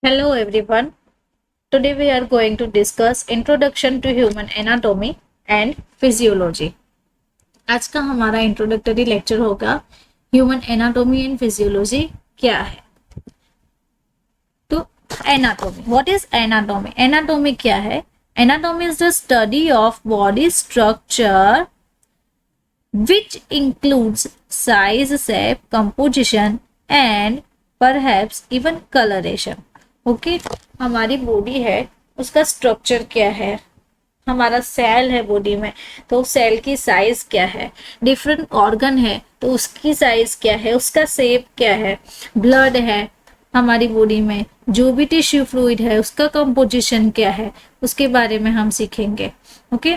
Hello everyone. Today we are going to discuss Introduction to Human Anatomy and Physiology. आज का हमारा introductory lecture होगा human anatomy and physiology क्या है। तो anatomy, what is anatomy? Anatomy क्या है? Anatomy is the study of body structure which includes size, shape, composition and perhaps even coloration. Okay हमारी बॉडी है, उसका स्ट्रक्चर क्या है, हमारा सेल है बॉडी में तो सेल की साइज क्या है, डिफरेंट ऑर्गन है तो उसकी साइज क्या है, उसका शेप क्या है, ब्लड है हमारी बॉडी में, जो भी टिश्यू फ्लूइड है उसका कंपोजिशन क्या है, उसके बारे में हम सीखेंगे। Okay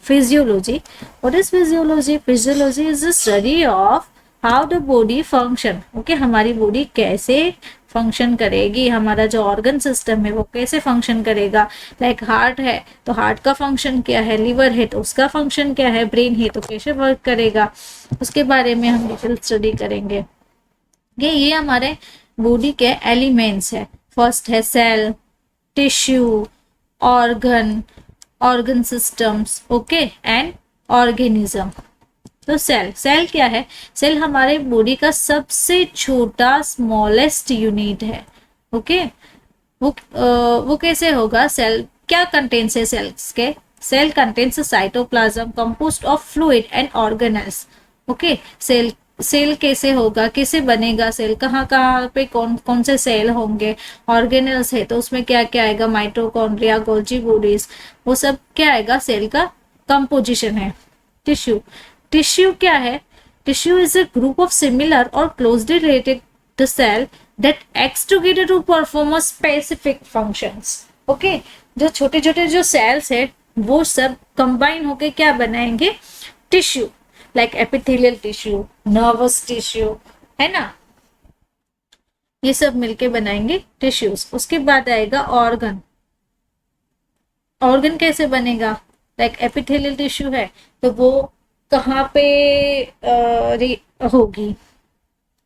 physiology, what is physiology? Physiology is the study of how the body function. Okay हमारी बॉडी कैसे फंक्शन करेगी, हमारा जो ऑर्गन सिस्टम है वो कैसे फंक्शन करेगा। लाइक हार्ट है तो हार्ट का फंक्शन क्या है, लिवर है तो उसका फंक्शन क्या है, ब्रेन है तो कैसे वर्क करेगा, उसके बारे में हम डिटेल स्टडी करेंगे। ये हमारे बॉडी के एलिमेंट्स है। फर्स्ट है cell, tissue, organ, organ systems, okay and organism. तो सेल क्या है? सेल हमारे बॉडी का सबसे छोटा स्मॉलेस्ट यूनिट है। ओके वो कैसे होगा? सेल क्या कंटेन्स है सेल्स के? Cell contains cytoplasm composed of fluid and organelles. Okay cell कैसे होगा, कैसे बनेगा सेल, कहाँ कहाँ पे कौन कौन से सेल होंगे, ऑर्गेनेल्स है तो उसमें क्या क्या आएगा, माइटोकॉन्ड्रिया, गोल्जी बॉडीज, वो सब क्या आएगा, सेल का कंपोजिशन है। टिश्यू क्या है? Tissue is a group of similar और closely related the cell that acts together to perform a specific functions. Okay जो छोटे छोटे जो सेल्स है वो सब कंबाइन होके क्या बनाएंगे, tissue. Like epithelial tissue, nervous tissue, है ना, ये सब मिलके बनाएंगे टिश्यूज। उसके बाद आएगा ऑर्गन। ऑर्गन कैसे बनेगा? लाइक एपिथेलियल टिश्यू है तो वो कहाँ पे होगी,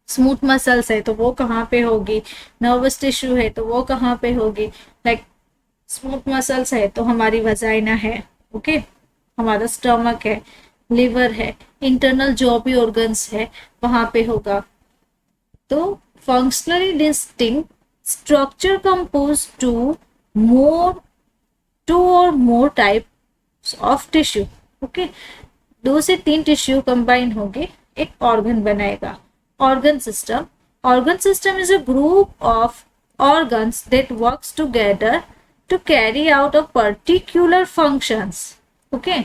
स्मूथ मसल्स है तो वो कहाँ पे होगी, नर्वस टिश्यू है तो वो कहाँ पे होगी। लाइक स्मूथ मसल्स है तो हमारी वजाइना है, ओके हमारा स्टमक है, लिवर है, इंटरनल जो भी ऑर्गन्स है वहां पे होगा। तो functionally distinct structure compose two or more types of tissue. Okay 2 से 3 टिश्यू कंबाइन होके एक ऑर्गन बनाएगा। Organ system is a group of organs that works together to carry out a particular functions. Okay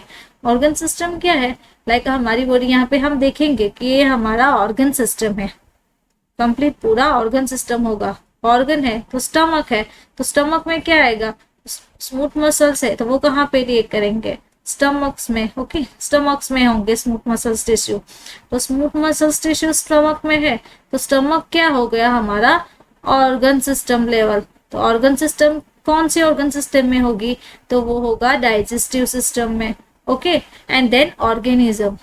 organ system क्या है? Like हमारी body, यहाँ पे हम देखेंगे कि ये हमारा ऑर्गन सिस्टम है, कंप्लीट पूरा ऑर्गन सिस्टम होगा। ऑर्गन है तो स्टमक है तो स्टमक में क्या आएगा, स्मूथ मसल्स है तो वो कहाँ पे रिएक्ट करेंगे, स्टमक्स में। ओके स्टमक्स में होंगे स्मूथ मसल्स टिश्यू, तो स्मूथ मसल्स टिश्यू स्टमक में है तो स्टमक क्या हो गया हमारा ऑर्गन सिस्टम लेवल। तो ऑर्गन सिस्टम कौन से ऑर्गन सिस्टम में होगी, तो वो होगा डाइजेस्टिव सिस्टम में। ओके एंड देन ऑर्गेनिज्म,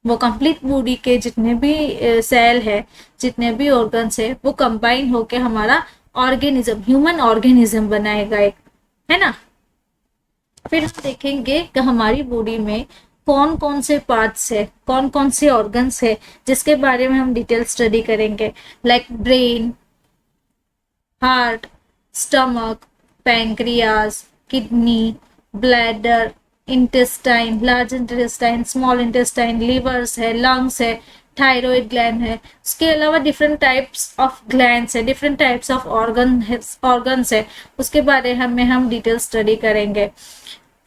वो कंप्लीट बॉडी के जितने भी सेल है, जितने भी ऑर्गन्स है वो कंबाइन होके हमारा ऑर्गेनिज्म, ह्यूमन ऑर्गेनिज्म बनाएगा एक, है ना। फिर हम देखेंगे कि हमारी बॉडी में कौन कौन से पार्ट्स है, कौन कौन से ऑर्गन्स है, जिसके बारे में हम डिटेल स्टडी करेंगे। Like brain, heart, stomach, pancreas, kidney, bladder, intestine, large intestine, small intestine, levers है, लंग्स है, थायराइड ग्लैंड है। उसके अलावा डिफरेंट टाइप्स ऑफ ग्लैंड्स है, डिफरेंट टाइप्स ऑफ ऑर्गन्स है, उसके बारे में हम डिटेल स्टडी करेंगे।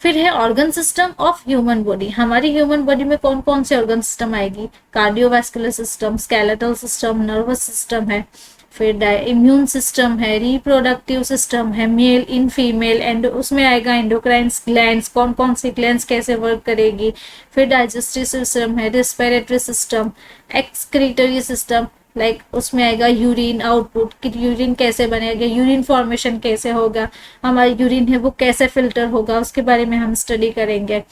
फिर है organ system of human body. हमारी ह्यूमन बॉडी में कौन कौन से ऑर्गन सिस्टम आएगी, cardiovascular system, skeletal system, nervous system है, फिर इम्यून सिस्टम है, रिप्रोडक्टिव सिस्टम है, मेल इन फीमेल, एंड उसमें आएगा एंडोक्राइन ग्लैंड्स, कौन कौन सी ग्लैंड्स कैसे वर्क करेगी। फिर डाइजेस्टिव सिस्टम है, respiratory system, excretory system, like उसमें आएगा यूरिन आउटपुट, कि यूरिन कैसे बनेगा, यूरिन फॉर्मेशन कैसे होगा, हमारा यूरिन है वो कैसे फिल्टर होगा, उसके बारे में हम स्टडी करेंगे।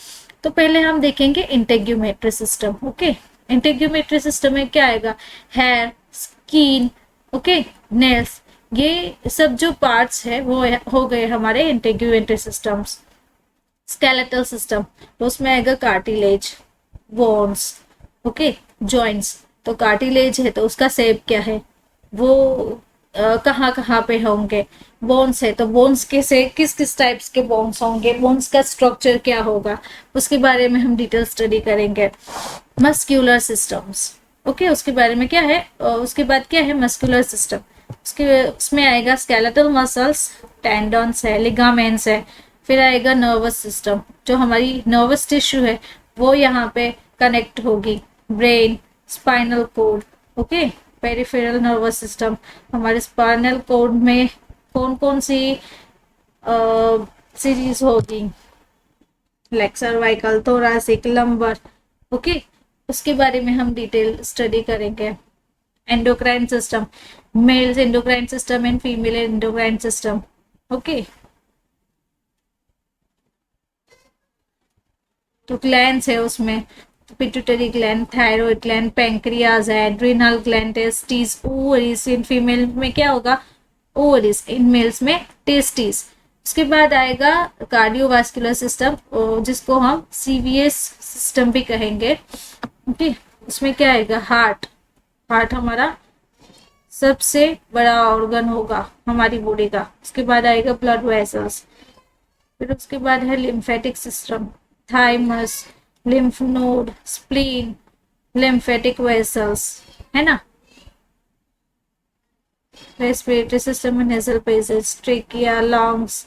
तो पहले हम देखेंगे integumentary system. Okay integumentary system में क्या आएगा, हेयर, स्किन, ओके नेल्स, ये सब जो पार्ट्स है वो हो गए हमारे इंटीग्यूएंट्री सिस्टम्स। स्केलेटल सिस्टम, तो उसमें आएगा कार्टिलेज, बोन्स, ओके, जॉइंट्स। तो कार्टिलेज है तो उसका शेप क्या है, वो कहाँ कहाँ पे होंगे। बोन्स है तो बोन्स के से किस किस टाइप्स के बोन्स होंगे, बोन्स का स्ट्रक्चर क्या होगा, उसके बारे में हम डिटेल स्टडी करेंगे। मस्क्यूलर सिस्टम्स, ओके, उसके बारे में क्या है, उसके बाद क्या है मस्कुलर सिस्टम, उसमें आएगा स्केलेटल मसल्स, टेंडन्स है, लिगामेंट्स है। फिर आएगा नर्वस सिस्टम, जो हमारी नर्वस टिश्यू है वो यहाँ पे कनेक्ट होगी, brain, spinal cord, okay. Peripheral nervous system, हमारे स्पाइनल कोड में कौन कौन सी सीरीज होगी, like cervical, thoracic, lumbar, okay, उसके बारे में हम डिटेल स्टडी करेंगे। Endocrine system, males endocrine system and female endocrine system, okay. तो ग्लैंड्स है उसमें, pituitary gland, thyroid gland, pancreas है, एड्रिनल ग्लैंड, टेस्टिस, ओवरीज। इन फीमेल में क्या होगा, ओवरीज, इन मेल्स में टेस्टिस। उसके बाद आएगा कार्डियोवास्कुलर सिस्टम, जिसको हम सीवीएस सिस्टम भी कहेंगे, ओके। उसमें क्या आएगा, हार्ट, हार्ट हमारा सबसे बड़ा ऑर्गन होगा हमारी बॉडी का। उसके बाद आएगा ब्लड वेसल्स, फिर उसके बाद है lymphatic system, thymus, lymph node, spleen, lymphatic vessels, है ना। रेस्पिरेटरी सिस्टम में नेजल पैसेज, ट्रेकिया, लंग्स,